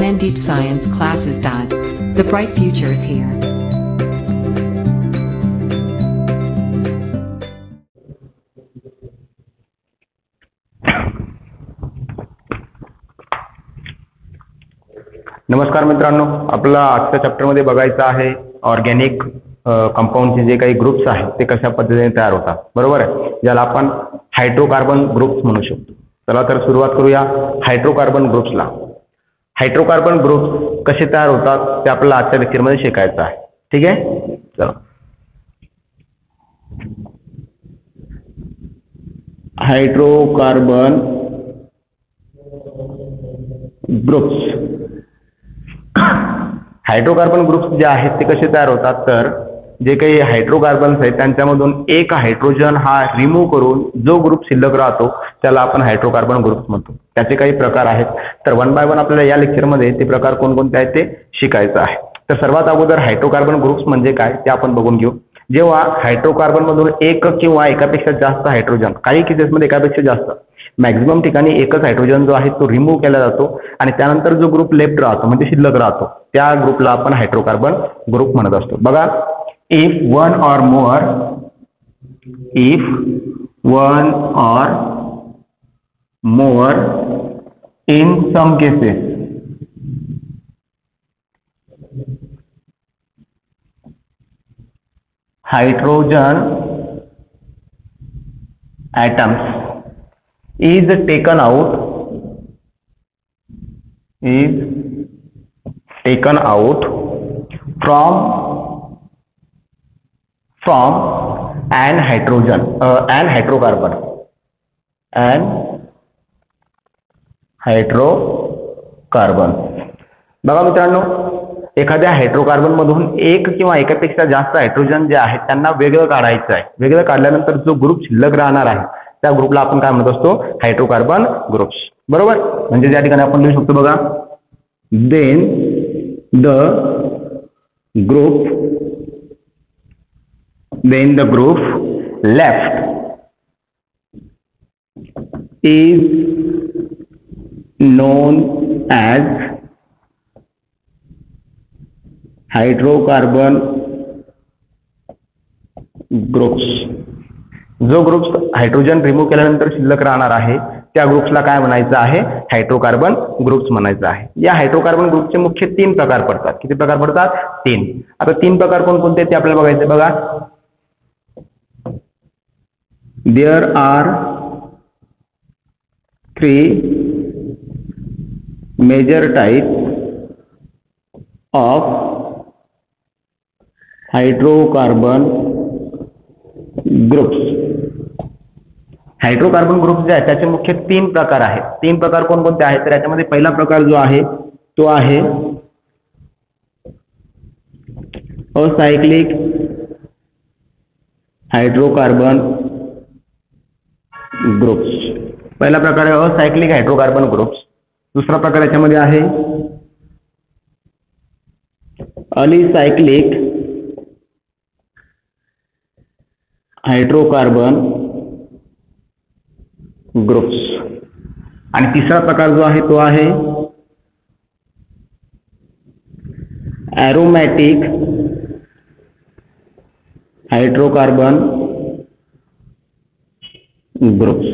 Mandeep Science Classes. The bright future is here. नमस्कार मित्रांनो, आपला आजच्या चॅप्टरमध्ये बघायचं आहे ऑर्गॅनिक कंपाऊंडचे जे काही ग्रुप्स आहेत ते कशा पद्धतीने तयार होतात, बरोबर आहे, ज्याला आपण हायड्रोकार्बन ग्रुप्स म्हणू शकतो. चला तर सुरुवात करूया हायड्रोकार्बन ग्रुप्सला. हायड्रोकार्बन ग्रुप्स कसे तयार होतात ते आपल्याला आजच्या लेक्चरमध्ये शिकायचं आहे. ठीक आहे, चला. Hydrocarbon groups. हायड्रोकार्बन ग्रुप्स जे आहेत ते कसे तयार होतात, तर जे काही हायड्रोकार्बन्स आहेत त्यांच्यामधून एक हायड्रोजन हा रिमूव्ह करून जो ग्रुप शिल्लक राहतो त्याला आपण हायड्रोकार्बन ग्रुप्स म्हणतो. त्याचे काही प्रकार आहेत, तर वन बाय वन आपल्याला या लेक्चरमध्ये ते प्रकार कोणकोणते आहेत ते शिकायचं आहे. तर सर्वात अगोदर हायड्रोकार्बन ग्रुप्स म्हणजे काय ते आपण बघून घेऊ. जेव्हा हायड्रोकार्बन मधून एक किंवा एकापेक्षा जास्त हायड्रोजन, काही केसेसमध्ये एकापेक्षा जास्त, मॅक्झिमम ठिकाणी एकच हायड्रोजन जो आहे तो रिमूव्ह केला जातो आणि त्यानंतर जो ग्रुप लेफ्ट राहतो म्हणजे शिल्लक राहतो त्या ग्रुपला आपण हायड्रोकार्बन ग्रुप म्हणत असतो. बघा, if one or more in some cases hydrogen atoms is taken out from an hydrocarbon. बघा मित्रांनो, एखाद्या हायड्रोकार्बन मधून एक किंवा एकापेक्षा जास्त हायड्रोजन जे आहेत त्यांना वेगळं काढायचं आहे. वेगळं काढल्यानंतर जो ग्रुप शिल्लक राहणार आहे त्या ग्रुपला आपण काय म्हणत असतो, हायड्रोकार्बन ग्रुप्स, बरोबर. म्हणजे या ठिकाणी आपण लिहू शकतो, बघा, then the group left is known as hydrocarbon groups. जो ग्रुप्स हायड्रोजन रिमूव्ह केल्यानंतर शिल्लक राहणार आहे त्या ग्रुप्सला काय म्हणायचं आहे, हायड्रोकार्बन ग्रुप्स म्हणायचं आहे. या हायड्रोकार्बन ग्रुपचे मुख्य 3 प्रकार पडतात. किती प्रकार पडतात? 3. आता 3 प्रकार कोणकोणते ते आपल्याला बघायचे. बघा, there are 3 major types of hydrocarbon groups. Hydrocarbon group जे आहेत त्याचे मुख्य 3 प्रकार आहेत. 3 प्रकार कोणकोणते आहेत, तर याच्यामध्ये पहिला प्रकार जो आहे तो आहे असायक्लिक हायड्रोकार्बन ग्रुप्स. पहिला प्रकार आहे असायक्लिक हायड्रोकार्बन ग्रुप्स. दुसरा प्रकार याच्यामध्ये आहे अलिसायक्लिक हायड्रोकार्बन ग्रुप्स. आणि तिसरा प्रकार जो आहे तो आहे ॲरोमॅटिक हायड्रोकार्बन ग्रुप्स.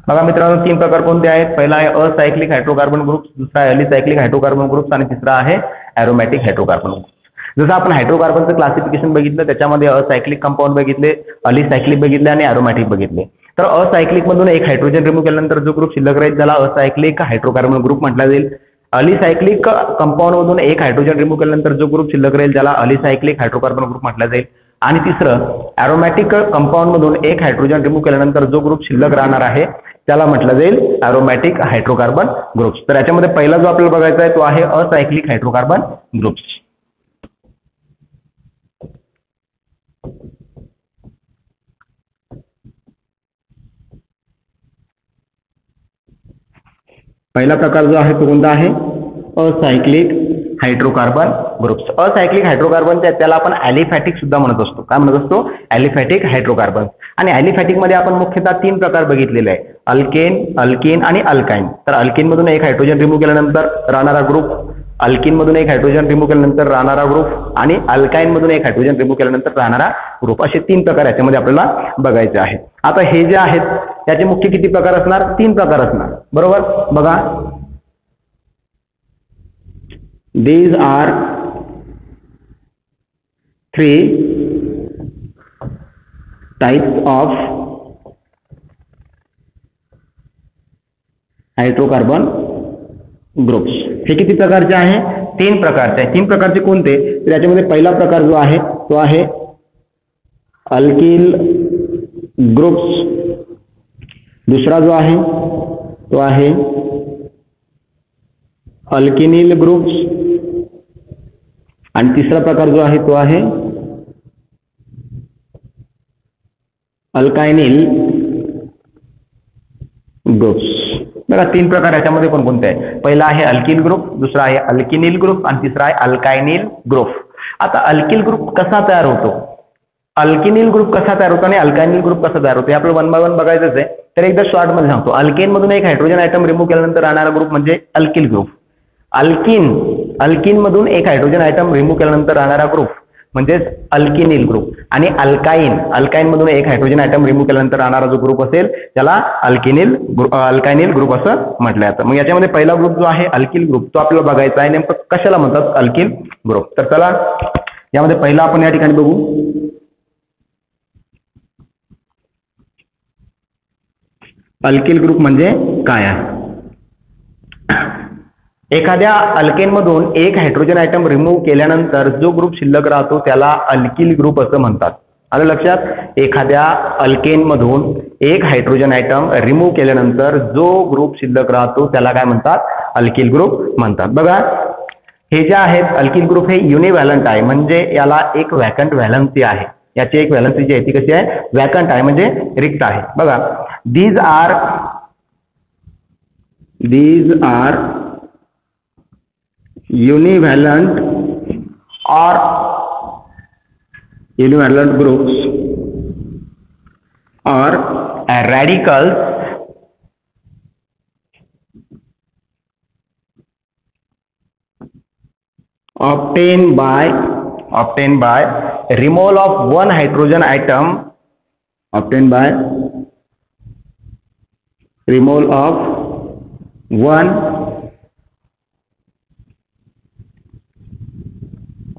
बघा मित्रांनो, 3 प्रकार कोणते आहेत? पहिला आहे असायक्लिक हायड्रोकार्बन ग्रुप्स, दुसरा आहे अलिसायक्लिक हायड्रोकार्बन ग्रुप्स आणि तिसरा आहे ॲरोमॅटिक हायड्रोकार्बन ग्रुप्स. जसं आपण हायड्रोकार्बनचं क्लासिफिकेशन बघितलं त्याच्यामध्ये असायक्लिक कंपाऊंड बघितले, अलिसायक्लिक बघितले आणि ॲरोमॅटिक बघितले. तर असायक्लिक मधून एक हायड्रोजन रिमूव्ह केल्यानंतर जो ग्रुप शिल्लक राहील त्याला असायक्लिक हायड्रोकार्बन ग्रुप म्हटला जाईल. अलिसायक्लिक कंपाऊंड मधून एक हायड्रोजन रिमूव्ह केल्यानंतर जो ग्रुप शिल्लक राहील त्याला अलिसायक्लिक हायड्रोकार्बन ग्रुप म्हटला जाईल. आणि तिसरं ॲरोमॅटिक कंपाऊंड मधून एक हायड्रोजन रिमूव्ह केल्यानंतर जो ग्रुप शिल्लक राहणार आहे त्याला म्हटलं जाईल ॲरोमॅटिक हायड्रोकार्बन ग्रुप्स. तर याच्यामध्ये पहिला जो आपल्याला बघायचा आहे तो आहे असायक्लिक हायड्रोकार्बन ग्रुप्स. पहिला प्रकार जो आहे तो कोणता आहे, असायक्लिक हायड्रोकार्बन ग्रुप्स. असायक्लिक हायड्रोकार्बन त्याला आपण ॲलिफॅटिक सुद्धा म्हणत असतो. काय म्हणत असतो? Aliphatic hydrocarbon. आणि ॲलिफॅटिक मध्ये आपण मुख्यतः 3 प्रकार बघितलेले आहे. अल्केन, अल्कीन आणि अल्काइन. तर अल्कीन मधून एक हायड्रोजन रिमूव्ह केल्यानंतर राहणारा ग्रुप, अल्कीन मधून एक हायड्रोजन रिमूव्ह केल्यानंतर राहणारा ग्रुप आणि अल्काइन मधून एक हायड्रोजन रिमूव्ह केल्यानंतर राहणारा ग्रुप, असे 3 प्रकार याच्यामध्ये आपल्याला बघायचे आहेत. आता हे जे आहेत याचे मुख्य किती प्रकार असणार? 3 प्रकार असणार, बरोबर. बघा, these are 3 types of hydrocarbon groups. हे किती प्रकारचे आहे? 3 प्रकारचे आहे. 3 प्रकारचे कोणते? तर याच्यामध्ये पहिला प्रकार जो आहे तो आहे अल्किल ग्रुप्स. दुसरा जो आहे तो आहे अल्किनिल ग्रुप्स आणि तिसरा प्रकार जो आहे तो आहे अल्कायनिल ग्रुप्स. बघा, 3 प्रकार याच्यामध्ये कोणकोणते आहे? पहिला आहे अल्किल ग्रुप, दुसरा आहे अल्किनिल ग्रुप आणि तिसरा आहे अल्कायनिल ग्रुप. आता अल्किल ग्रुप कसा तयार होतो, अल्किनिल ग्रुप कसा तयार होतो आणि अल्कायनिल ग्रुप कसा तयार होतो हे आपल्याला 1 बाय 1 बघायचंच आहे. तर एकदा शॉर्ट मध्ये सांगतो. अल्केन मधून एक हायड्रोजन आयटम रिमूव्ह केल्यानंतर राहणारा ग्रुप म्हणजे अल्किल ग्रुप. अल्किन मधून एक हायड्रोजन आयटम रिमूव्ह केल्यानंतर राहणारा ग्रुप म्हणजेच अल्किनिल ग्रुप. आणि अल्काइन मधून एक हायड्रोजन आयटम रिमूव्ह केल्यानंतर राहणारा जो ग्रुप असेल त्याला अल्कायनिल ग्रुप असं म्हटलं जातं. मग याच्यामध्ये पहिला ग्रुप जो आहे अल्किल ग्रुप तो आपल्याला बघायचा आहे. नेमकं कशाला म्हणतात अल्किल ग्रुप? तर चला यामध्ये पहिला आपण या ठिकाणी बघू. अल्किल ग्रुप म्हणजे काय आहे? एखाद्या अल्केन मधून एक हायड्रोजन आयटम रिमूव्ह केल्यानंतर जो ग्रुप शिल्लक राहतो त्याला अल्किल ग्रुप असं म्हणतात. आलं लक्षात? एखाद्या अल्केन मधून एक हायड्रोजन आयटम रिमूव्ह केल्यानंतर जो ग्रुप शिल्लक राहतो त्याला काय म्हणतात? अल्किल ग्रुप म्हणतात. बघा, हे जे आहेत अल्किल ग्रुप हे युनिव्हॅलंट आहे, म्हणजे याला एक वॅकंट व्हॅलन्सी आहे. याची एक व्हॅलन्सी जी आहे ती कशी आहे? वॅकंट आहे, म्हणजे रिक्त आहे. बघा, these are univalent groups or radicals obtained by removal of one hydrogen atom removal of one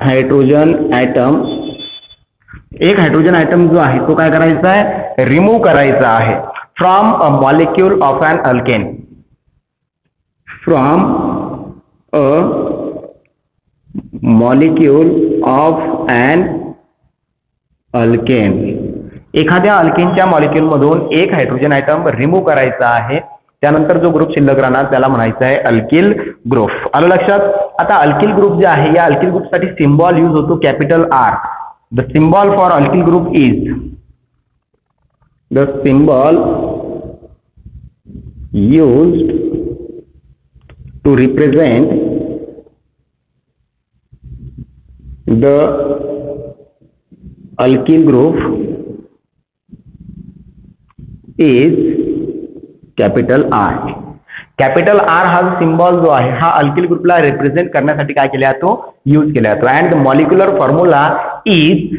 hydrogen atom. एक हायड्रोजन आयटम जो आहे तो काय करायचा आहे? रिमूव्ह करायचा आहे from a molecule of an alkane. From a molecule of an alkane. एखाद्या अल्केनच्या मॉलिक्यूल मधून एक हायड्रोजन आयटम रिमूव्ह करायचा आहे, त्यानंतर जो ग्रुप शिल्लक राहणार त्याला म्हणायचं आहे अल्किल ग्रुप. आलं लक्षात? आता अल्किल ग्रुप जे आहे या अल्किल ग्रुप साठी सिम्बॉल यूज होतो capital R. The symbol for alkyl group is the symbol used to represent the alkyl group is capital R. Capital R हा सिम्बॉल जो आहे हा अल्किल ग्रुपला रिप्रेझेंट करण्यासाठी काय केला जातो? यूज केला जातो. And the molecular formula is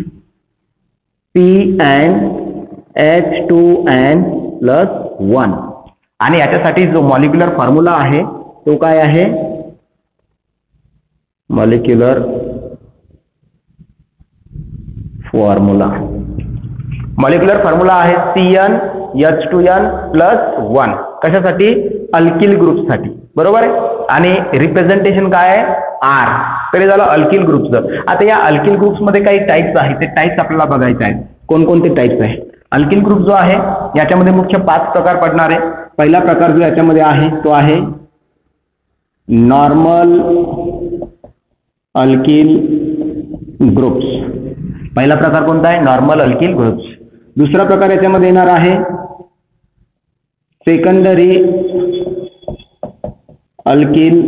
CnH2n+1. आणि याच्यासाठी जो मॉलिक्युलर फॉर्म्युला आहे तो काय आहे? मॉलिक्युलर फॉर्म्युला आहे CnH2n+1. कशासाठी? अल्किल ग्रुपसाठी, बरोबर आहे. आणि रिप्रेझेंटेशन काय आहे? आर. तरी झालं अल्किल ग्रुपचं. आता या अल्किल ग्रुप्स मध्ये काही टाइप्स आहेत, ते टाइप्स आपल्याला बघायचे आहेत. कोणकोणते टाइप्स आहेत? अल्किल ग्रुप जो आहे याच्यामध्ये मुख्य 5 प्रकार पडणार आहे. पहिला प्रकार जो याच्यामध्ये आहे तो आहे नॉर्मल अल्किल ग्रुप्स. पहिला प्रकार कोणता आहे? Normal alkyl groups. दुसरा प्रकार याच्यामध्ये येणार आहे सेकंडरी अल्किल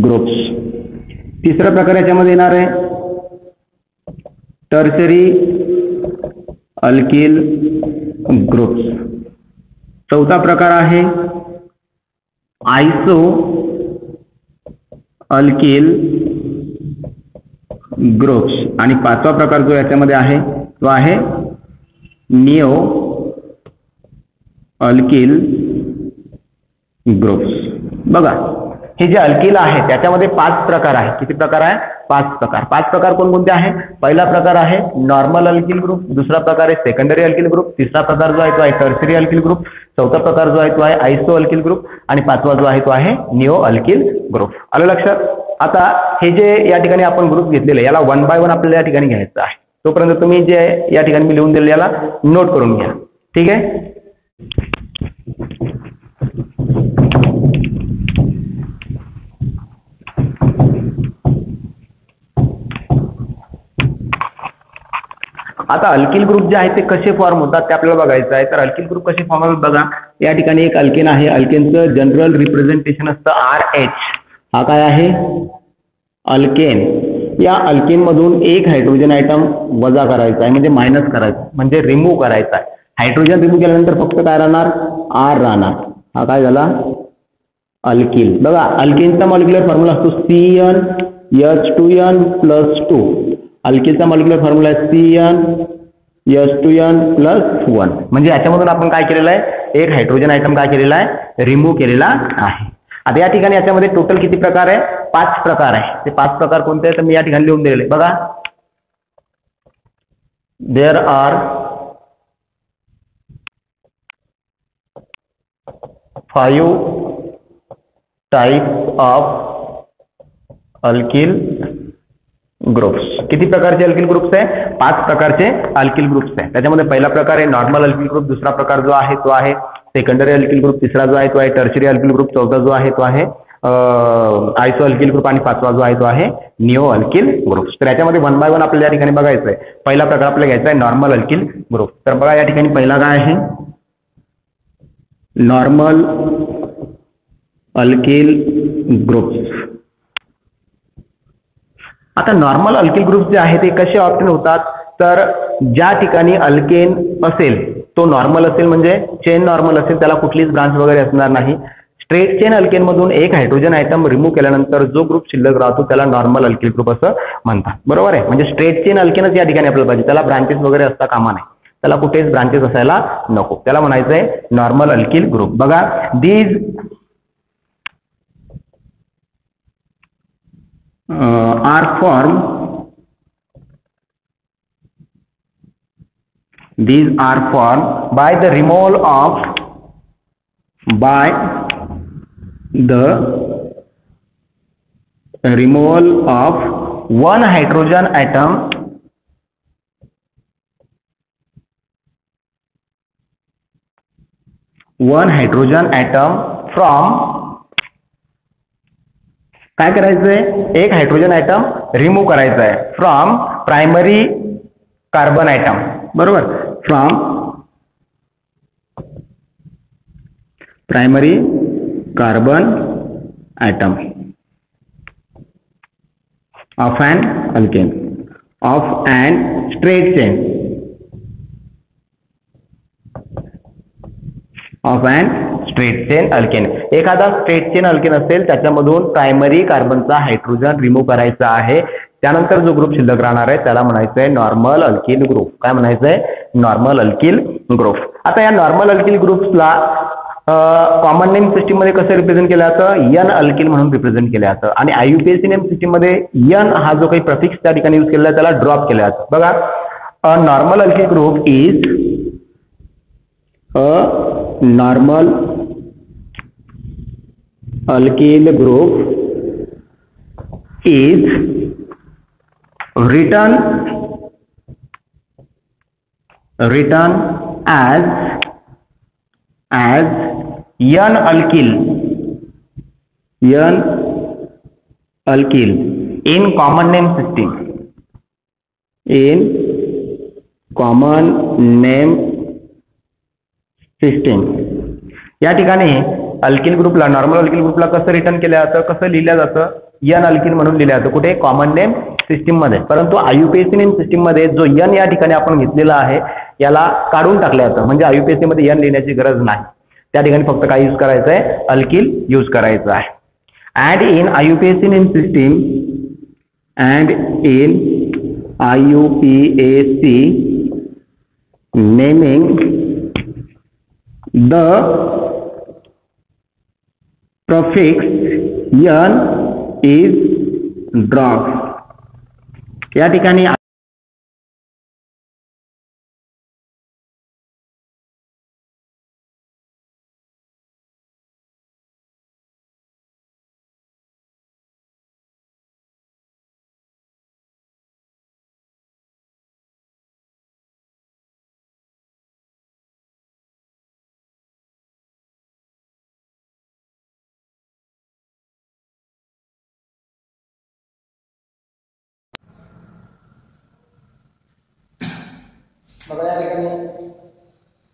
ग्रुप्स. तिसरा प्रकार याच्यामध्ये येणार आहे टर्शरी अल्किल ग्रुप्स. चौथा प्रकार आहे आयसो अल्किल ग्रुप्स आणि पाचवा प्रकार जो याच्यामध्ये आहे तो आहे निओ अल्किल ग्रुप्स. बघा हे जे अल्किल आहे त्याच्यामध्ये 5 प्रकार आहे. किती प्रकार आहे? 5 प्रकार. 5 प्रकार कोणकोणते आहे? पहिला प्रकार आहे नॉर्मल अल्किल ग्रुप, दुसरा प्रकार आहे सेकंडरी अल्किल ग्रुप, तिसरा प्रकार जो आहे तो आहे टर्शरी अल्किल ग्रुप, चौथा प्रकार जो आहे तो आहे आयसो अल्किल ग्रुप आणि पाचवा जो आहे तो आहे निओ अल्किल ग्रुप. आलं लक्षात? आता हे जे या ठिकाणी आपण ग्रुप घेतलेले याला 1 बाय 1 आपल्याला या ठिकाणी घ्यायचं आहे. तोपर्यंत तुम्ही जे या ठिकाणी मी लिहून दिलेले याला नोट करून घ्या. ठीक आहे. आता अल्किल ग्रुप जे आहे ते कसे फॉर्म होतात ते आपल्याला बघायचं आहे. तर अल्किल ग्रुप कसे फॉर्म होतात बघा. या ठिकाणी एक अल्केन आहे. अल्केनचं जनरल रिप्रेझेंटेशन असतं RH. हा काय आहे? अल्केन. या अल्केन मधून एक हायड्रोजन आयटम वजा करायचा आहे म्हणजे मायनस करायचा म्हणजे रिमूव्ह करायचा आहे. हायड्रोजन रिमूव्ह केल्यानंतर फक्त काय राहणार? R राहणार. हा काय झाला? अल्किल. बघा अल्केनचा मॉलिक्युलर फॉर्म्युला असतो CnH2n+2. अल्किलचा मॉलिक्युलर फॉर्म्युला आहे CnH2n+1. म्हणजे याच्यामधून आपण काय केलेलं आहे? एक हायड्रोजन आयटम काय केलेला आहे? रिमूव्ह केलेला आहे. आता या ठिकाणी याच्यामध्ये टोटल किती प्रकार आहे? 5 प्रकार आहे. ते 5 प्रकार कोणते आहेत तर मी या ठिकाणी लिहून दिलेले बघा. There are 5 types of alkyl groups. किती प्रकारचे अल्किल ग्रुप्स आहे? 5 प्रकारचे अल्किल ग्रुप्स आहे. त्याच्यामध्ये पहिला प्रकार आहे नॉर्मल अल्किल ग्रुप, दुसरा प्रकार जो आहे तो आहे सेकंडरी अल्किल ग्रुप, तिसरा जो आहे तो आहे टर्शरी अल्किल ग्रुप, चौथा जो आहे तो आहे आयसो अल्किल ग्रुप आणि पाचवा जो आहे तो आहे निओ अल्किल ग्रुप. तर याच्यामध्ये 1 बाय 1 आपल्याला या ठिकाणी बघायचं आहे. पहिला प्रकार आपल्याला घ्यायचा आहे नॉर्मल अल्किल ग्रुप. तर बघा या ठिकाणी पहिला काय आहे? Normal alkyl groups. आता नॉर्मल अल्किल ग्रुप जे आहे ते कसे ऑप्टेन होतात तर ज्या ठिकाणी अल्केन असेल तो नॉर्मल असेल म्हणजे चेन नॉर्मल असेल त्याला कुठलीच ब्रांच वगैरे असणार नाही. स्ट्रेट चेन अल्केन मधून एक हायड्रोजन आयटम रिमूव्ह केल्यानंतर जो ग्रुप शिल्लक राहतो त्याला नॉर्मल अल्किल ग्रुप असं म्हणतात. बरोबर आहे. म्हणजे स्ट्रेट चेन अल्केनच या ठिकाणी आपल्याला पाहिजे. त्याला ब्रांचेस वगैरे असता कामा नाही. त्याला कुठेच ब्रांचेस असायला नको. त्याला म्हणायचं आहे नॉर्मल अल्किल ग्रुप. बघा these are formed by the removal of one hydrogen atom from काय करायचंय? एक हायड्रोजन आयटम रिमूव्ह करायचा आहे फ्रॉम प्रायमरी कार्बन आयटम. बरोबर. From primary carbon atom of an alkane of an straight chain alkane. एखादा straight chain alkane असेल त्याच्यामधून primary कार्बनचा hydrogen remove करायचा आहे. त्यानंतर जो ग्रुप शिल्लक राहणार आहे त्याला म्हणायचं आहे नॉर्मल अल्किल ग्रुप. काय म्हणायचं आहे? Normal alkyl group. आता या नॉर्मल अल्किल ग्रुप्सला कॉमन नेम सिस्टीम मध्ये कसं रिप्रेझेंट केलं जातं? एन अल्किल म्हणून रिप्रेझेंट केलं जातं आणि IUPAC नेम सिस्टीम मध्ये एन हा जो काही प्रफिक्स त्या ठिकाणी यूज केलेला आहे त्याला ड्रॉप केलं जातं. बघा normal alkyl group is normal alkyl group is written as n alkyl in common name system. या ठिकाणी अल्किल ग्रुपला नॉर्मल अल्किल ग्रुपला कसं रिटर्न केलं जातं, कसं लिहिलं जातं? एन अल्किल म्हणून लिहिलं जातं. कुठे? कॉमन नेम सिस्टीम मध्ये. परंतु IUPAC नेम सिस्टीम मध्ये जो एन या ठिकाणी आपण घेतलेला आहे याला काढून टाकलं जातं म्हणजे IUPAC मध्ये एन लिहिण्याची गरज नाही. त्या ठिकाणी फक्त काय यूज करायचं आहे, अल्किल यूज करायचं आहे. And in IUPAC system naming the prefix n is dropped. या ठिकाणी बघा या ठिकाणी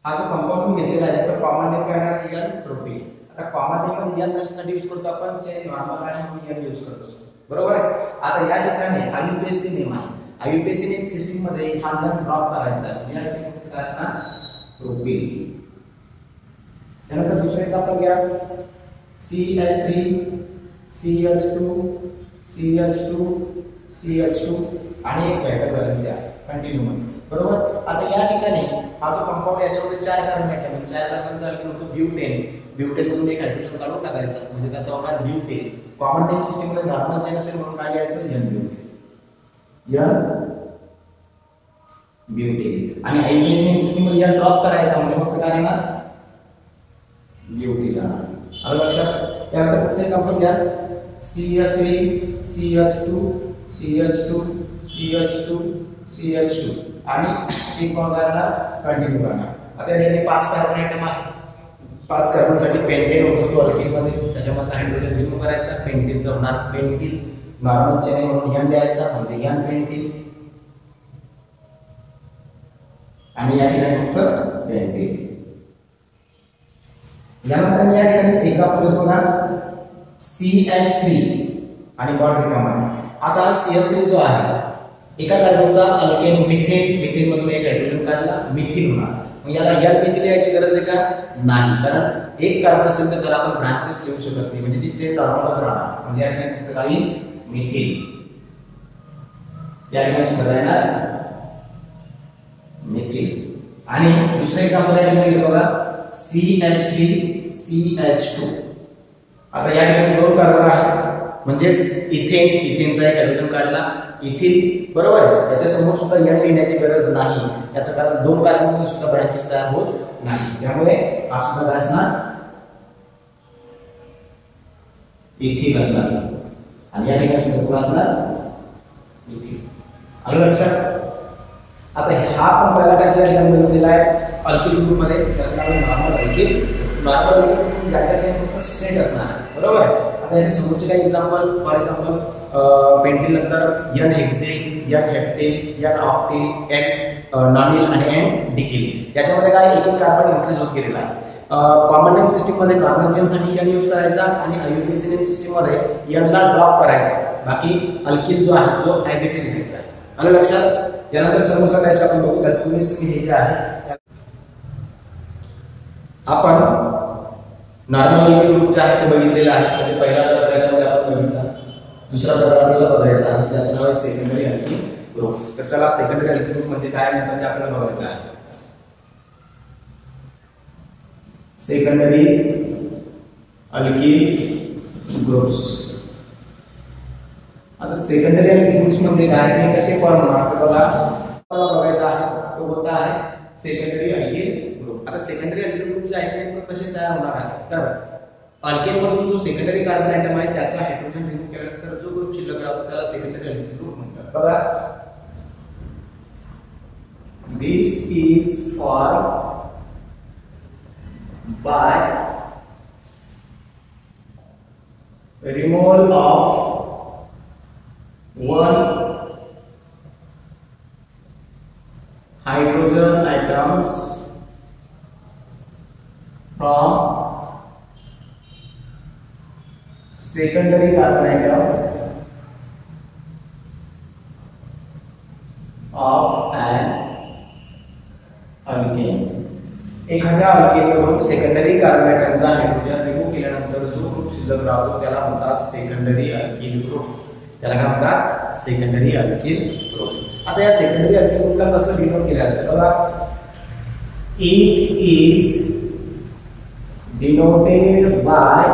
हा जो कंपाऊंड घेतलेला आहे त्याचा कॉमन नेम काय आहे, एन प्रोपीन. आता कॉमन नेम मध्ये एन कशासाठी यूज करतो आपण, चेन नॉर्मल आहे म्हणून एन यूज करतो असतो, बरोबर आहे. आता या ठिकाणी IUPAC नेम आहे. IUPAC नेम सिस्टीम मध्ये हा एन ड्रॉप करायचा आहे. या ठिकाणी काय असणार, प्रोपीन. त्यानंतर दुसरे एक्झाम्पल घ्या, CH3 CH2 CH2 CH2 आणि एक व्हायटल बॅलन्स आहे कंटिन्यू मध्ये, बरोबर. आता या ठिकाणी हा जो कंपाऊंड याच्यामध्ये 4 कार्बन ऍटम आहे, 4 कार्बनचा अल्केन होतो ब्युटेन. ब्युटेन मधून एक हायड्रोजन काढून टाकायचा म्हणजे त्याचा होणार ब्युटेन. कॉमन नेम सिस्टीम मध्ये नॉर्मल चेन असेल म्हणून काय लिहायचं, एन ब्युटेन. आणि IUPAC नेम सिस्टीम मध्ये एन ड्रॉप करायचा म्हणजे फक्त काय येणार, ब्युटेन. आलं लक्षात. त्यानंतर पुढचे एक्झाम्पल घ्या, CH3 CH2 CH2 CH2 CH2 आणि एक कोण करणार, कंटिन्यू करणार. आता या ठिकाणी 5 कार्बन आयटम आहे. 5 कार्बन साठी पेंटेन होत असतो अल्किन मध्ये, त्याच्यामध्ये हायड्रोजन रिमूव्ह करायचा, पेंटेनचा होणार पेंटिल. नॉर्मल चेन म्हणून एन द्यायचा म्हणजे एन पेंटिल आणि या ठिकाणी फक्त पेंटिल. यानंतर या ठिकाणी एक्झाम्पल घेतो बघा, CH3 आणि बॉन्ड रिकामा आहे. आता CH3 जो आहे एका कार्बनचा अल्केन मिथेन मधून एक हायड्रोजन काढला, मिथिन होणार. मग याला एन मिथिन याची गरज आहे का, नाही, कारण एक कार्बन असेल तर त्याला आपण ब्रांचेस लिहू शकत नाही म्हणजे ती चेन नॉर्मलच राहणार. म्हणजे या ठिकाणी फक्त काही मिथिन, या ठिकाणी सुद्धा येणार मिथिन. आणि दुसरे एक्झाम्पल या ठिकाणी घेतो बघा, CH3 CH2. आता या ठिकाणी 2 कार्बन आहेत म्हणजेच इथेनचा एक हायड्रोजन काढला, इथिन, बरोबर आहे. त्याच्या समोर सुद्धा एन लिहिण्याची गरज नाही, याचं कारण 2 कार्बन मधून सुद्धा ब्रांचेस तयार होत नाही. त्यामुळे हा सुद्धा काय असणार, इथिन असणार. आणि या ठिकाणी सुद्धा कोण असणार, इथिन. आलं लक्षात. आता हा पण पहिला काय दिला आहे अल्किल ग्रुप मध्ये, त्याचं नाव आहे नॉर्मल अल्किल. नॉर्मल अल्किल याच्या चेन फक्त स्ट्रेट असणार, बरोबर आहे. आता याचे समोरचे काही एक्झाम्पल, फॉर एक्झाम्पल पेंटिल नंतर n hexane, n heptane, n octane, n nonyl आणि एन डिकिल. याच्यामध्ये काय एक कार्बन इन्क्रीज होत गेलेला आहे. कॉमन नेम सिस्टीम मध्ये नॉर्मल चेन साठी एन यूज करायचा आणि IUPAC नेम सिस्टीम मध्ये एन ला ड्रॉप करायचा. बाकी अल्किल जो आहे तो ऍज इट इज घ्यायचा. आलं लक्षात. यानंतर समोरचा टाइप्स आपण बघू. त्यात हे जे आहे आपण नॉर्मल ग्रुप जे आहे ते बघितलेलं आहे. म्हणजे पहिला प्रकारामध्ये आपण बघितला, दुसरा प्रकार आपल्याला बघायचा आहे त्याचं नाव आहे सेकंडरी अल्किल ग्रुप. तर चला सेकंडरी अल्किल ग्रुप म्हणजे काय म्हणतात ते आपल्याला बघायचं आहे. Secondary alkyl groups. आता सेकंडरी अल्किल ग्रुप्स म्हणजे काय, हे कसे फॉर्म होणार ते बघायचं आहे. तो कोणता आहे, सेकंडरी अल्किल ग्रुप. आता सेकंडरी अल्किल ग्रुप जे आहे ते कसे तयार होणार आहे, तर अल्केन मधून जो सेकंडरी कार्बन आयटम आहे त्याचा हायड्रोजन रिमूव्ह केल्यानंतर जो ग्रुप शिल्लक राहतो त्याला सेकंडरी अल्किल ग्रुप म्हणतात. बघा, this is form by removal of one hydrogen atoms from secondary carbon atom of an alkane. एखाद्या अल्केनमधून सेकंडरी कार्बन ॲटमचा हायड्रोजन रिमूव्ह केल्यानंतर जो ग्रुप शिल्लक राहतो त्याला म्हणतात सेकंडरी अल्किल ग्रुप. त्याला काय म्हणतात? Secondary alkyl group. आता या सेकंडरी अल्किल ग्रुपला कसं डिनोट केलं जातं बघा. It is denoted by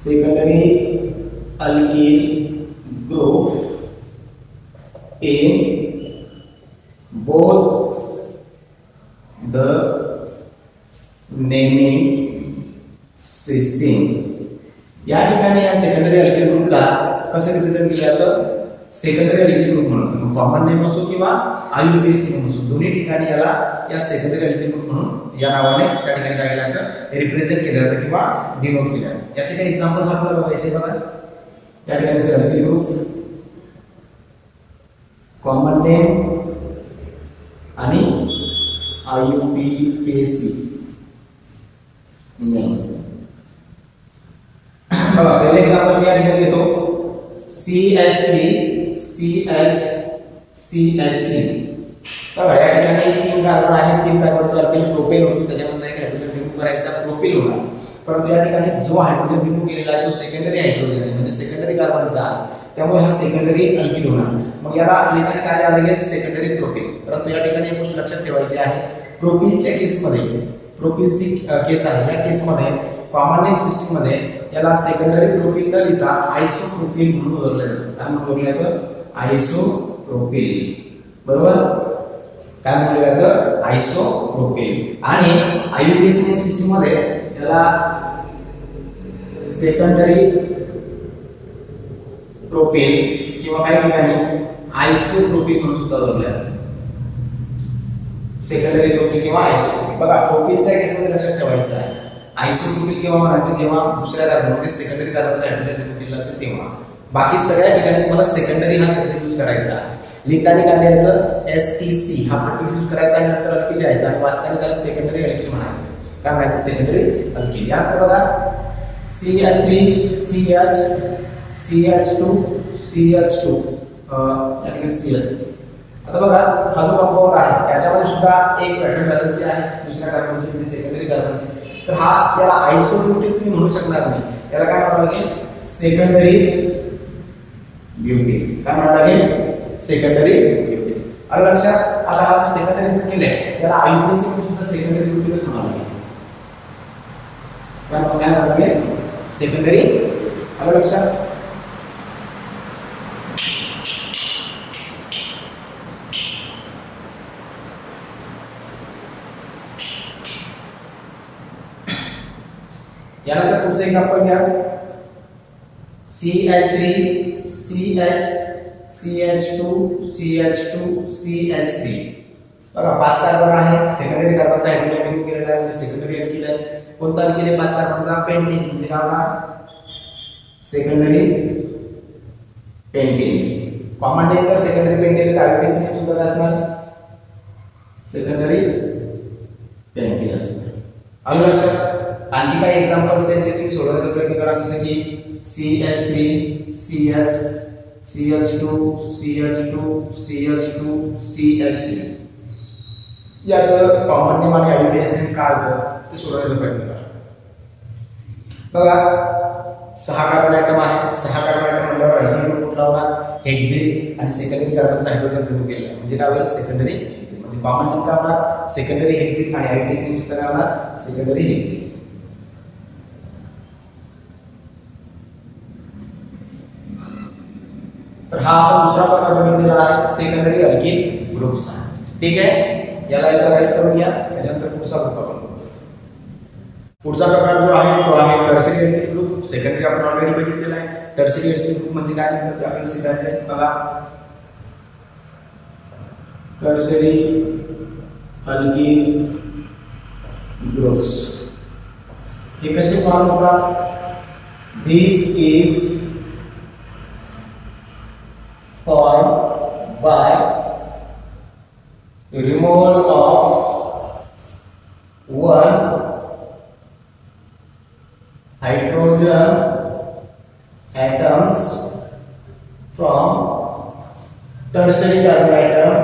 secondary alkyl group in both the naming system. या ठिकाणी या सेकंडरी अल्किल ग्रुपला कसं रिप्रेझेंट केलं जातं? सेकंडरी अल्किल ग्रुप म्हणून. कॉमन नेम असो किंवा IUPAC नेम असो दोन्ही ठिकाणी याला या सेकंडरी अल्किल ग्रुप म्हणून या नावाने त्या ठिकाणी काय केलं जातं? रिप्रेझेंट केलं जातं किंवा डिनोट केलं जातं. याचे काही एक्झाम्पल्स आपल्याला बघायचे बघा. या ठिकाणी अल्किल ग्रुप, कॉमन नेम आणि IUPAC नेम. बघा पहिले एक्झाम्पल मी या ठिकाणी देतो. CH3 CH3. बघा या ठिकाणी 3 कार्बन आहेत. 3 कार्बनचा अल्केन प्रोपेन होतो. त्याच्यामध्ये एक हायड्रोजन रिमूव्ह करायचा प्रोपिल होणार. परंतु या ठिकाणी जो हायड्रोजन रिमूव्ह केलेला आहे तो सेकंडरी हायड्रोजन आहे म्हणजे सेकंडरी कार्बनचा. त्यामुळे हा सेकंडरी अल्किल होणार. मग याला लिहिताना काय आले? Secondary propyl. परंतु या ठिकाणी एक गोष्ट लक्षात ठेवायची आहे. प्रोपिलच्या केसमध्ये, प्रोपिलची केस आहे, या केसमध्ये कॉमन नेम सिस्टीम मध्ये याला सेकंडरी प्रोपिल न लिहिता आयसोप्रोपिल म्हणून ओळखलं जातं. काय म्हणून ओळखलं जातं? आयसोप्रोपिल. बरोबर? काय म्हटलं जातं? आयसोप्रोपिल. आणि IUPAC नेम सिस्टीम मध्ये याला सेकंडरी प्रोपिल किंवा काही ठिकाणी आयसोप्रोपिल म्हणून सुद्धा ओळखलं जातं. सेकंडरी प्रोपिल किंवा आयसोप्रोपिल. बघा प्रोपिलच्या केसमध्ये लक्षात ठेवायचं आहे. आयसोप्रोपिल केव्हा म्हणायचं? जेव्हा दुसऱ्या कार्बन म्हणजे सेकंडरी कार्बनचा हायड्रोजन रिमूव्ह केलेला असेल तेव्हा. बाकी सगळ्या ठिकाणी तुम्हाला सेकंडरी हा शब्द यूज करायचा आहे. लिहिताना काय लिहायचं? SEC हा प्रोपिल यूज करायचा आणि नंतर अल्किल लिहायचा आणि वाचताना त्याला सेकंडरी अल्किल म्हणायचं. काय म्हणायचं? Secondary alkyl. यानंतर बघा CH3 CH2 CH2 या ठिकाणी CH3. आता बघा हा जो कंपाऊंड आहे त्याच्यामध्ये सुद्धा एक ऍटम बॅलन्सी आहे दुसऱ्या कार्बनची म्हणजे सेकंडरी कार्बनची. तर हा त्याला आयसोप्रोपिल तुम्ही म्हणू शकणार नाही. त्याला काय म्हणावं लागेल? Secondary butane. काय म्हणावं लागेल? Secondary butane. आलं लक्षात? आता हा सेकंडरी ब्युटेन आहे त्याला IUPAC मध्ये सुद्धा सेकंडरी ब्युटेनच म्हणावं लागेल. काय म्हणावं लागेल? सेकंडरी. आलं लक्षात? यानंतर पुढचं एक्झाम्पल घ्या. CH3 CH2 CH3. बघा 5 कार्बन आहे. सेकंडरी कार्बनचा हायड्रोजन रिमूव्ह केलेला आहे म्हणजे सेकंडरी अल्किल आहे. कोणता अल्किल आहे? 5 कार्बनचा पेंटीन म्हणजे काय होणार? Secondary pentene. कॉमन नेम तर सेकंडरी पेंटीन आहे. IUPAC नेम सुद्धा काय असणार? सेकंडरी पेंटीन असणार. आलं लक्षात? आणखी काही एक्झाम्पल्स आहेत जे तुम्ही सोडवण्याचा प्रयत्न करा. जसं की CH3 CH3 याचं कॉमन नेम आणि IUPAC नेम काय होतं ते सोडवण्याचा प्रयत्न करा. बघा 6 कार्बन ॲटम आहे. 6 कार्बन ॲटम म्हणल्यावर अल्किल ग्रुप कुठला होणार? हेक्झेन. आणि सेकंडरी कार्बनचा हायड्रोजन रिमूव्ह केलेला आहे म्हणजे काय होईल? सेकंडरी हेक्झेन. म्हणजे कॉमन नेम काय होणार? सेकंडरी हेक्झेन आणि IUPAC नेम सुद्धा काय होणार? सेकंडरी हेक्झेन. तर हा आपण दुसरा प्रकार बघितलेला आहे सेकंडरी अल्किल ग्रुपचा. ठीक आहे? याला एकदा राईट करून घ्या. त्यानंतर पुढचा ग्रुप आपण बघू. पुढचा प्रकार जो आहे तो आहे टर्शियरी अल्किल ग्रुप. सेकंडरी आपण ऑलरेडी बघितलेला आहे. टर्शियरी अल्किल ग्रुप म्हणजे काय ते आपल्याला शिकायचं आहे. बघा टर्शियरी अल्किल ग्रुप्स हे कसे फॉर्म होतात? दिस is formed by removal of one hydrogen atoms from tertiary carbon atom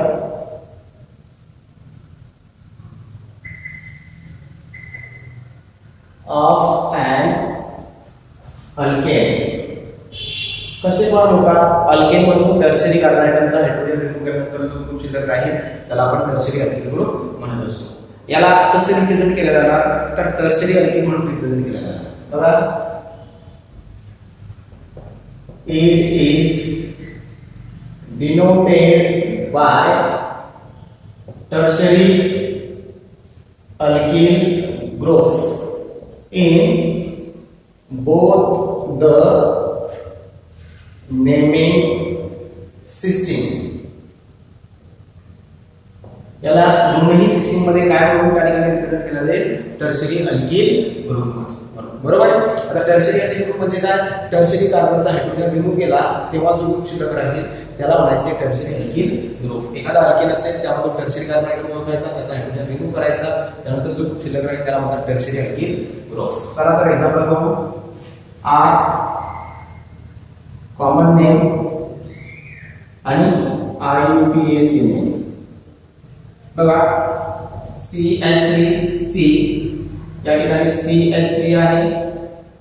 of an alkane कसे फॉर्म होतात? अल्केन मधून टर्शरी कार्बन आयटमचा हायड्रोजन रिमूव्ह केल्यानंतर जो ग्रुप शिल्लक राहील त्याला आपण टर्शरी अल्केन ग्रुप म्हणत असतो. याला कसे रिप्रेझेंट केलं जाणार? तर टर्शरी अल्केन म्हणून रिप्रेझेंट केलं जाणार. बघा, it is denoted by tertiary alkyl group in both the naming system. याला दोन्ही सिस्टीम मध्ये काय म्हणून रिप्रेझेंट केलं जाईल? Tertiary alkyl group. बरोबर. आता टर्शरी अल्किल ग्रुप म्हणजे काय? टर्शरी कार्बनचा हायड्रोजन रिमूव्ह केला तेव्हा जो ग्रुप शिल्लक राहील त्याला म्हणायचे टर्शरी अल्किल ग्रुप. एखादा अल्केन असेल त्यामधून टर्शरी कार्बन आयटम ओळखायचा, त्याचा हायड्रोजन रिमूव्ह करायचा, त्यानंतर जो ग्रुप शिल्लक राहील त्याला म्हणतात टर्शरी अल्किल ग्रुप. चला तर एक्झाम्पल बघू. आर कॉमन नेम आणि IUPAC नेम. बघा, CH3C या ठिकाणी CH3 आहे,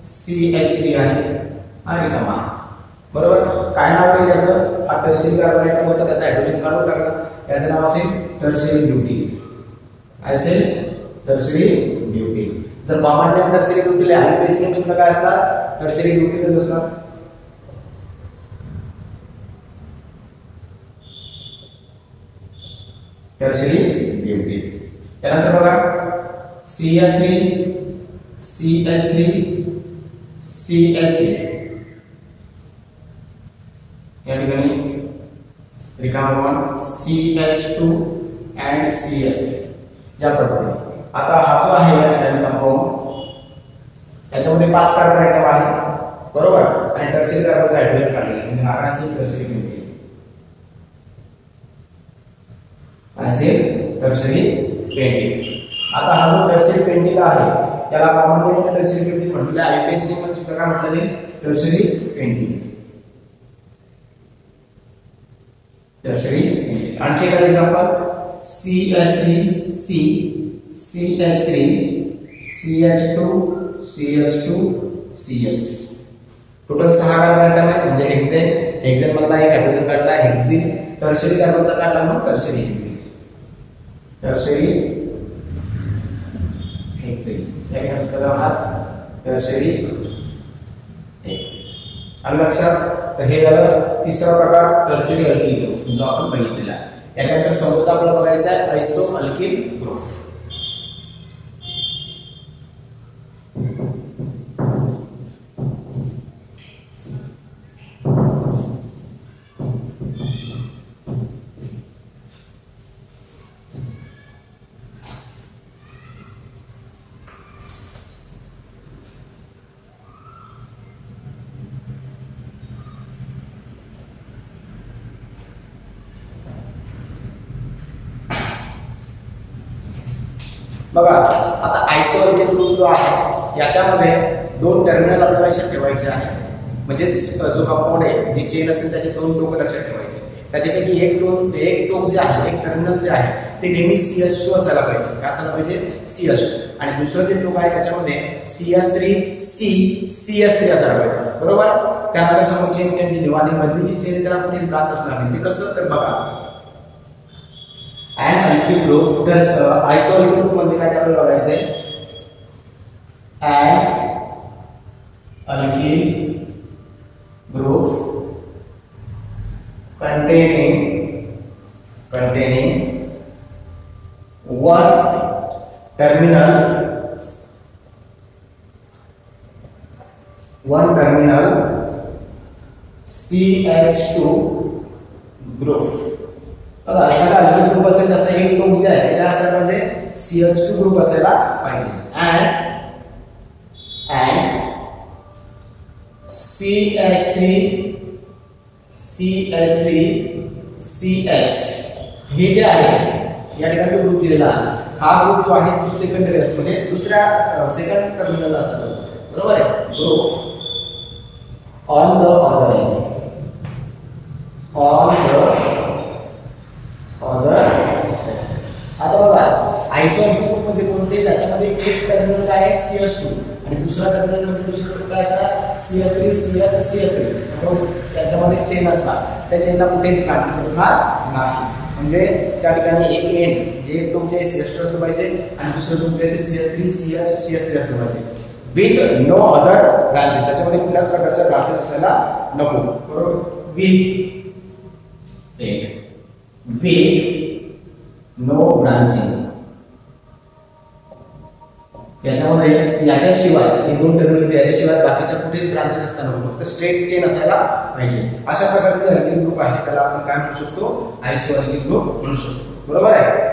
CH3 आहे आणि रिकामा. बरोबर. काय नाव आहे याचं? हा टर्शरी कार्बन आयटम होता, त्याचा हायड्रोजन काढून टाकला, याचं नाव असेल टर्शरी ब्युटीन. काय असेल? Tertiary butene. जर कॉमन नेम टर्शरी ब्युटीन आहे, IUPAC नेम सुद्धा काय असतात? टर्शरी ब्युटीनच असणार. Tertiary butene. त्यानंतर बघा, CH3 CH3 CH3 या ठिकाणी रिकामा CH2 and CH3 या पद्धतीने. आता हा जो आहे या ठिकाणी कंपाऊंड याच्यामध्ये 5 कार्बन आयटम आहे. बरोबर. आणि टर्शरी कार्बनचा हायड्रोजन काढलेला म्हणजे हा असेल टर्शरी ब्युटीन. असेल टर्शरी पेंटिंग. आता हा जो टर्शरी पेंटिंग आहे त्याला कॉमन नेम टर्शरी पेंटिंग म्हटलेलं आहे. IUPAC नेम मध्ये सुद्धा काय म्हटलं जाईल? Tertiary painting. Tertiary painting. आणखी एक example, CH3C CH3 CH2 CH2 CH3. Total 6 carbon item आहे म्हणजे हेक्सेन. हेक्सेन मधला एक हायड्रोजन काढला, हेक्सिन. टर्शरी कार्बनचा काढला म्हणून टर्शरी हेक्सिन. टर्शरी हेक्सेन या ठिकाणी टर्शरी हेक्सेन. आणि लक्षात, तर हे झालं तिसरा प्रकार टर्शरी अल्किल ग्रुप जो आपण बघितलेला आहे. याच्यानंतर समोरचा आपल्याला बघायचा आहे आयसो अल्किल ग्रुप. बघा, आता आयसो अल्किल ग्रुप जो आहे याच्यामध्ये 2 टर्मिनल आपल्याला लक्षात ठेवायचे आहे. म्हणजे जो कंपाऊंड आहे जी चेन असेल त्याचे 2 टोक लक्षात ठेवायचे. त्याच्यापैकी एक टोक जे आहे, एक टर्मिनल जे आहे ते नेहमी CH2 असायला पाहिजे. काय असायला पाहिजे? CH2. आणि दुसरं जे टोक आहे त्याच्यामध्ये CH3C CH3 असायला पाहिजे. बरोबर. त्यानंतर समोर चेन कंटिन्यू आणि मधली जी चेन त्याला पण तीच ब्रांच असणार नाही. ते कसं? तर बघा, n alkyl group iso alkyl group म्हणजे काय ते आपल्याला बघायचं आहे. N alkyl group containing one terminal CH2 group. बघा, एखादा अल्किल ग्रुप असेल त्याचा एक टोक जे आहे त्याला असायला म्हणजे CH2 ग्रुप असायला पाहिजे. and CH3CH हे जे आहे या ठिकाणी ग्रुप दिलेला आहे. हा ग्रुप जो आहे तो सेकंडरी असतो म्हणजे दुसऱ्या सेकंड टर्मिनलला असतो. बरोबर आहे. Group on the other. आता बघा, आयसो ग्रुप म्हणजे कोणते? ज्याच्यामध्ये एक टर्मिनल काय आहे? CH2 आणि दुसरं दुसरा टर्मिनल दुसरा ग्रुप काय असणार CH3 CH CH3 समोर त्याच्यामध्ये चेन असणार त्या चेनला कुठेच ब्रांचेस असणार नाही म्हणजे त्या ठिकाणी एक एंड जे टोक जे CH2 असलं पाहिजे आणि दुसरं टोक जे CH3 CH CH3 असलं पाहिजे विथ नो अदर ब्रांचेस त्याच्यामध्ये कुठल्याच प्रकारच्या ब्रांचेस असायला नको बरोबर विथ नो ब्रांचिंग याच्यामध्ये याच्याशिवाय हे दोन टर्मिनल याच्याशिवाय बाकीच्या कुठेच ब्रांचेस असताना फक्त स्ट्रेट चेन असायला पाहिजे अशा प्रकारचे जे अल्किल ग्रुप आहे त्याला आपण काय म्हणू शकतो आयसो अल्किल ग्रुप म्हणू शकतो बरोबर आहे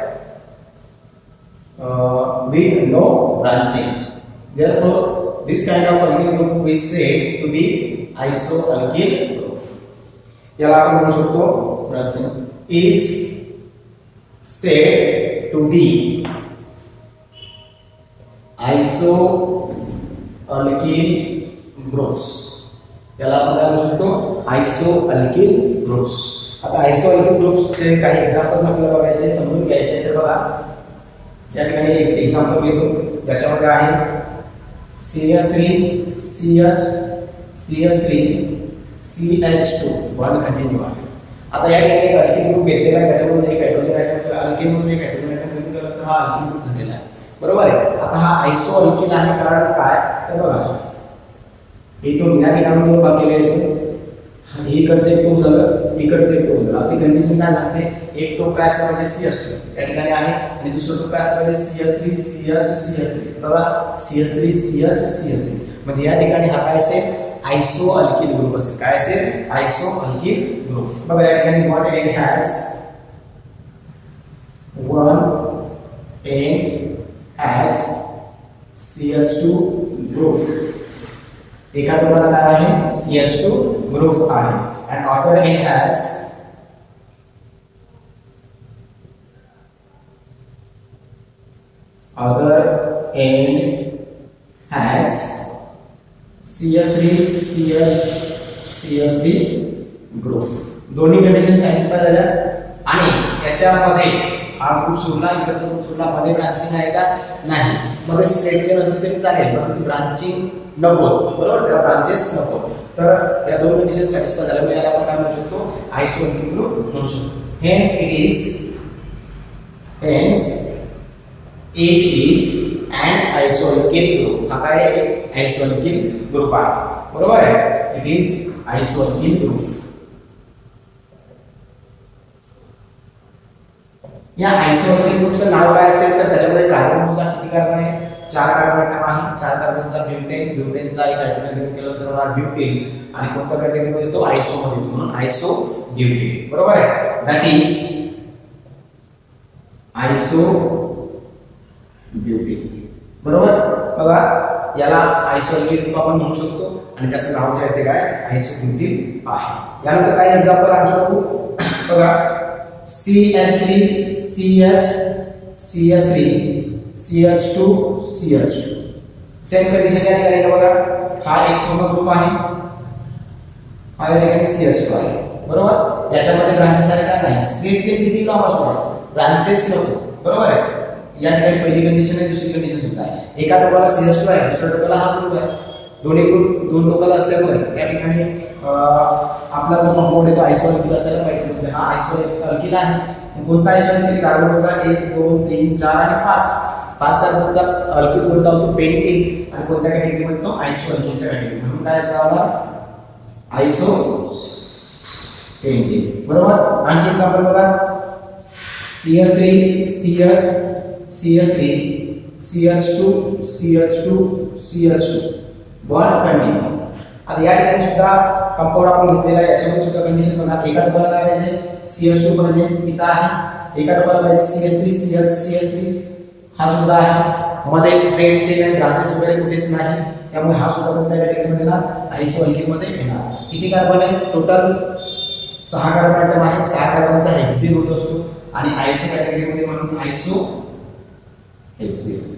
with no branching therefore this kind of alkyl group is said to be isoalkyl group याला आपण म्हणू शकतो branching is said to be isoalkyl groups याला आपण काय म्हणू शकतो isoalkyl groups आता isoalkyl groups चे काही एक्झाम्पल्स आपल्याला बघायचे समजून घ्यायचे तर बघा या ठिकाणी एक एक्झाम्पल घेतो ज्याच्यामध्ये आहे CH3 CH CH3 CH2 bond continue आहे आता या ठिकाणी एक अल्किल ग्रुप घेतलेला आहे त्याच्यामध्ये एक हायड्रोजन ॲटम अल्केन म्हणून एक हायड्रोजन ॲटम कमी केला तर हा अल्किल ग्रुप झालेला आहे बरोबर आहे आता हा आयसो अल्किल आहे कारण काय तर बघा इथून या ठिकाणी बाकी लिहायचे इकडचे एक टोक झालं इकडचे एक टोक झालं आपली कंडिशन काय सांगते एक टोक काय असतं म्हणजे सी असतो या ठिकाणी आहे आणि दुसरं टोक काय असतं म्हणजे CH3 CH CH3 बघा CH3 CH CH3 म्हणजे या ठिकाणी हा काय असेल आयसो अल्किल ग्रुप असेल काय असेल आयसो अल्किल ग्रुप बघा या ठिकाणी one end has CH2 group एका टोकाला काय आहे CH2 ग्रुप आहे and other end has CH3 CH3 group दोन्ही कंडिशन सॅटिस्फाय झाल्या आणि याच्यामध्ये हा ग्रुप सोडला इकडचा ग्रुप सोडला मध्ये ब्रांचिंग आहे का नाही मध्ये स्ट्रेट चेन असेल तरी चालेल परंतु ब्रांचिंग नको बरोबर त्याला ब्रांचेस नको तर या दोन कंडिशन सॅटिस्फाय झाल्यामुळे याला आपण काय म्हणू शकतो आयसोअल्किल ग्रुप म्हणू शकतो hence it is an isoalkyl group हा काय एक आयसोअल्किल ग्रुप आहे बरोबर आहे इट इज आयसोअल्किल ग्रुप या आयसोअल्किल ग्रुपचं नाव काय असेल तर त्याच्यामध्ये कार्बनचा किती कार्बन आहे 4 कार्बन ॲटम आहे 4 कार्बनचा ब्युटेनचा एक हायड्रोजन केलं तर होणार ब्युटेन आणि कोणत्या कॅटेगरीमध्ये तो आयसो मध्ये येतो म्हणून आयसो ब्युटेन बरोबर आहे दॅट इज आयसो ब्युटेन बरोबर बघा याला आयसोअल्किल ग्रुप आपण म्हणू शकतो आणि त्याचं नाव जे आहे ते काय आयसो ब्युटेन आहे यानंतर काही एक्झाम्पल आणखी बघू बघा CH3 CH CH3 CH2 CH2 same condition या ठिकाणी बघा हा एक पूर्ण ग्रुप आहे हा या ठिकाणी CH2 आहे बरोबर याच्यामध्ये ब्रांचेस आहे का नाही स्ट्रेट चेन किती लॉंग असणार ब्रांचेस नको बरोबर आहे या ठिकाणी पहिली कंडिशन आहे दुसरी कंडिशन सुद्धा आहे एका टोकाला CH2 आहे दुसऱ्या टोकाला हा ग्रुप आहे दोन्ही ग्रुप दोन टोकाला असल्यामुळे या ठिकाणी आपला जो कंपाऊंड आहे तो आयसोअल्किल असायला पाहिजे म्हणजे हा आयसोअल्किल आहे कोणता आयसोअल्किल कार्बन होता 1 2 3 4 आणि 5 कार्बनचा अल्किल कोणता होतो पेंटीन आणि कोणत्या कॅटेगरीमध्ये तो आयसोअल्किलच्या कॅटेगरी म्हणून काय असावा आयसो पेंटीन बरोबर आणखी एक्झाम्पल बघा CH3 CH CH3 CH2 CH2 CH2 bond continue आता या ठिकाणी सुद्धा कंपाऊंड आपण घेतलेला आहे याच्यामध्ये सुद्धा कंडिशन बघा एका टोकाला काय पाहिजे CH2 पाहिजे इथं आहे एका टोकाला पाहिजे CH3 CH CH3 हा सुद्धा आहे मध्ये स्ट्रेट चेन आणि ब्रांचेस वगैरे कुठेच नाही त्यामुळे हा सुद्धा कोणत्या कॅटेगरीमध्ये ना आयसोअल्किल मध्ये येणार किती कार्बन आहे टोटल 6 कार्बन ॲटम आहे 6 कार्बनचा हेक्सेन होत असतो आणि आयसो कॅटेगरीमध्ये म्हणून आयसो हेक्सेन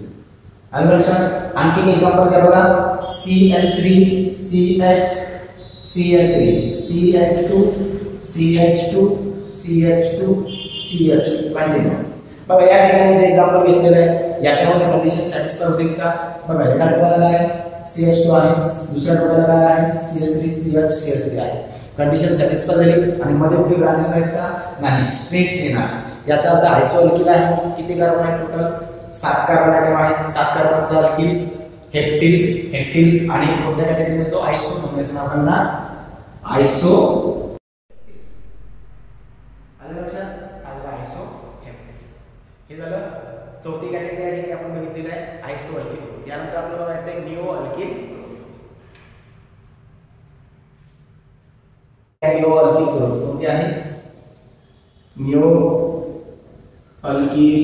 आणि लक्षात आणखी एक्झाम्पल घ्या बघा CH3 CH CH3 CH2 CH2 CH2 CH2 continue बघा या ठिकाणी जे एक्झाम्पल घेतलेलं आहे याच्यामध्ये कंडिशन सॅटिस्फाय होतील का बघा एका टोकाला आहे CH2 आहे, दुसऱ्या टोकाला काय आहे CH3 CH CH3 आहे. कंडिशन सॅटिस्फाय झाली आणि मध्ये कुठे ब्रांचेस आहेत का नाही, स्ट्रेट चेन आहे. याचा अर्थ आयसो अल्किल आहे. किती कार्बन आहेत टोटल 7 कार्बन ॲटम आहेत. 7 कार्बनचा अल्किल हेप्टिल आणि कोणत्या कॅटेगरीमध्ये तो आयसो म्हणण्याचं नाव त्यांना आयसो. आलं लक्षात आलं आयसो हेप्टिल. हे झालं चौथी कॅटेगरी आहे की आपण बघितलेलं आहे आयसो अल्किल ग्रुप. यानंतर आपल्याला बघायचं आहे neo alkyl. Neo alkyl group कोणती आहे neo alkyl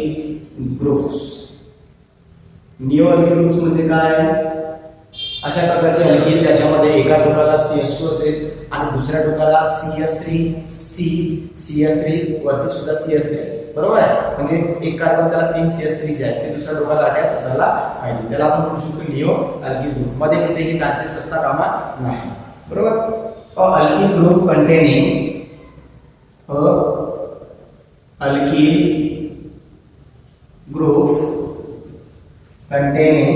groups. Neo alkyl groups म्हणजे काय अशा प्रकारचे अल्किल त्याच्यामध्ये एका टोकाला CH2 असेल आणि दुसऱ्या टोकाला CH3 वरती सुद्धा CH3 बरोबर आहे. म्हणजे एक कार्बन त्याला 3 CH3 जे आहेत ते दुसऱ्या टोकाला अटॅच असायला पाहिजे. त्याला आपण म्हणू शकतो निओ अल्किल ग्रुप. मध्ये कुठेही ब्रांचेस असता कामा नाही बरोबर. Alkyl group containing alkyl group containing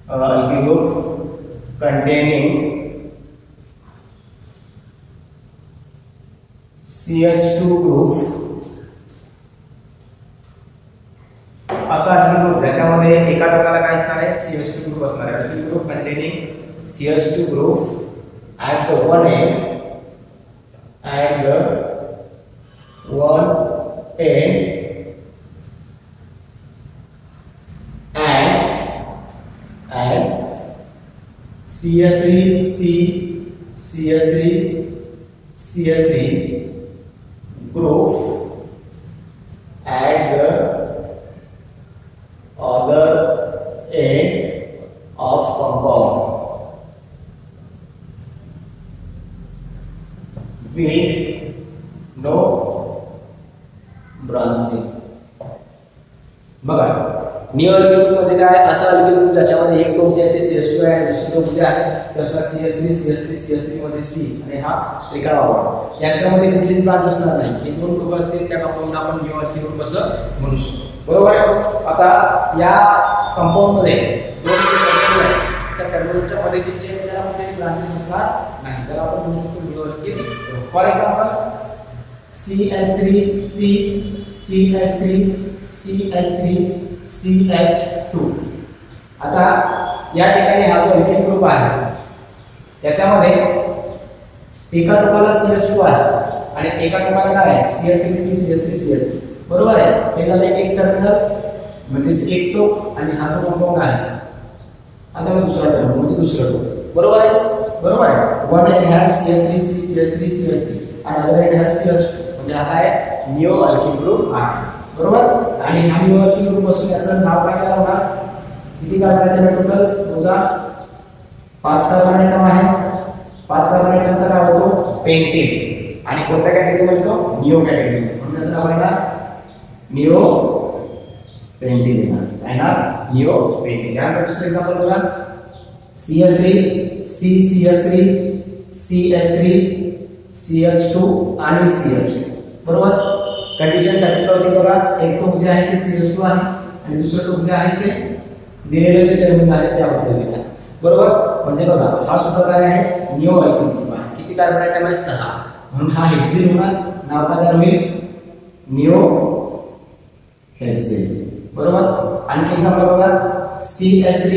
alkyl group containing CH2 group असा अल्किल ग्रुप ज्याच्यामध्ये एका टोकाला काय असणार आहे CH2 ग्रुप असणार आहे. Alkyl group containing CH2 group at the one end and CH3 group at the other end of compound with no branching. बघा निओ अल्किल ग्रुप म्हणजे काय असा अल्किल ग्रुप ज्याच्यामध्ये एक टोक जे आहे ते CH2 आहे आणि दुसरे टोक जे आहे ते असणार CH3 मध्ये C आणि हा रिकामा बॉन्ड. यांच्यामध्ये कुठलीच ब्रांच असणार नाही. हे दोन टोक असतील त्या कंपाऊंडला आपण निओ अल्किल ग्रुप असं म्हणू शकतो बरोबर आहे. आता या कंपाऊंड मध्ये दोन टोक आहेत त्या टर्मिनलच्या मध्ये जे चेन त्याला कुठेच ब्रांचेस असणार नाही. त्याला आपण म्हणू शकतो neo alkyl group. For example CH2. आता या ठिकाणी हा जो अल्किल ग्रुप आहे त्याच्यामध्ये एका टोकाला CH2 आहे आणि एका टोकाला काय आहे CH3 बरोबर आहे. हे झाले एक टर्मिनल म्हणजे एक टोक आणि हा जो कंपाऊंड आहे आता दुसरा टर्मिनल म्हणजे दुसरा टोक बरोबर आहे. वन एंड हॅज CH3 आणि अदर एंड हॅज CH2 म्हणजे हा काय निओ अल्किल ग्रुप आहे बरोबर. आणि हा निओ अल्किल ग्रुप असून याचं नाव काय होणार किती कार्बन ॲटम टोटल मोजा 5 कार्बन ॲटम आहे. 5 कार्बन ॲटमचा काय होतो पेंटेन आणि कोणत्या कॅटेगरीमध्ये तो निओ कॅटेगरी म्हणून त्याचं नाव आहे निओ पेंटेन येणार निओ पेंटेन. यानंतर दुसरं एक्झाम्पल बघा CH2 आणि CH2 बरोबर. कंडिशन सॅटिस्फाय होती बघा. एक टोक जे आहे ते CH2 आहे आणि दुसरं टोक जे आहे ते दिलेले जे टर्मिनल आहे त्याबद्दल दिलं बरोबर. म्हणजे बघा हा सुद्धा काय आहे निओ अल्किल ग्रुप आहे. किती कार्बन ॲटम आहे 6 म्हणून हा हेक्झेन होणार. नाव काय तयार होईल निओ हेक्झेन बरोबर. आणखी एक्झाम्पल बघा CH2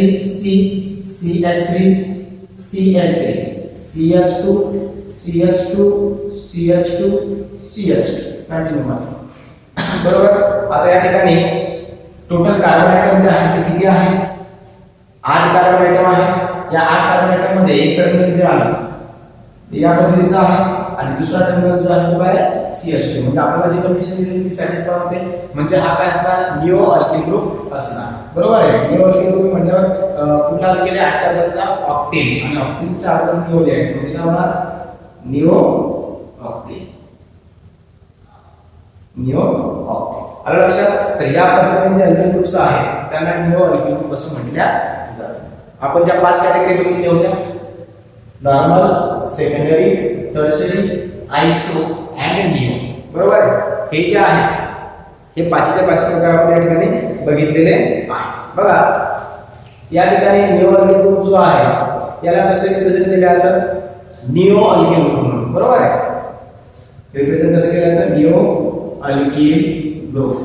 कंटिन्यू बरोबर. आता या ठिकाणी टोटल कार्बन ॲटम जे आहे ते किती आहे 8 कार्बन ॲटम आहे. या 8 कार्बन ॲटम मध्ये एक टर्मिनल जे आहे या पद्धतीचा आहे आणि दुसरा टर्मिनल जो आहे तो काय CH2 म्हणजे आपल्याला जी कंडिशन दिलेली ती सॅटिस्फाय होते. म्हणजे हा काय असणार निओ अल्किल ग्रुप असणार बरोबर आहे. निओ अल्किल ग्रुप म्हणल्यावर कुठला अल्किल 8 कार्बनचा ऑक्टेन आणि ऑक्टेनचा अर्थ निओ लिहायचं म्हणजे काय होणार निओ ऑक्टेन. आलं लक्षात. तर या पद्धतीने जे अल्किल ग्रुप्स आहेत त्यांना निओ अल्किल ग्रुप असं म्हटल्या जातं. आपण ज्या 5 कॅटेगरी बघितल्या होत्या normal secondary tertiary iso and neo बरोबर आहे. हे जे आहे हे 5च्या 5 प्रकार आपण या ठिकाणी बघितलेले आहेत. बघा या ठिकाणी निओ अल्किल ग्रुप जो आहे याला कसे रिप्रेझेंट केले जातात निओ अल्किल ग्रुप म्हणून, बरोबर आहे. रिप्रेझेंट कसं केलं जातं निओ अल्किल ग्रुप.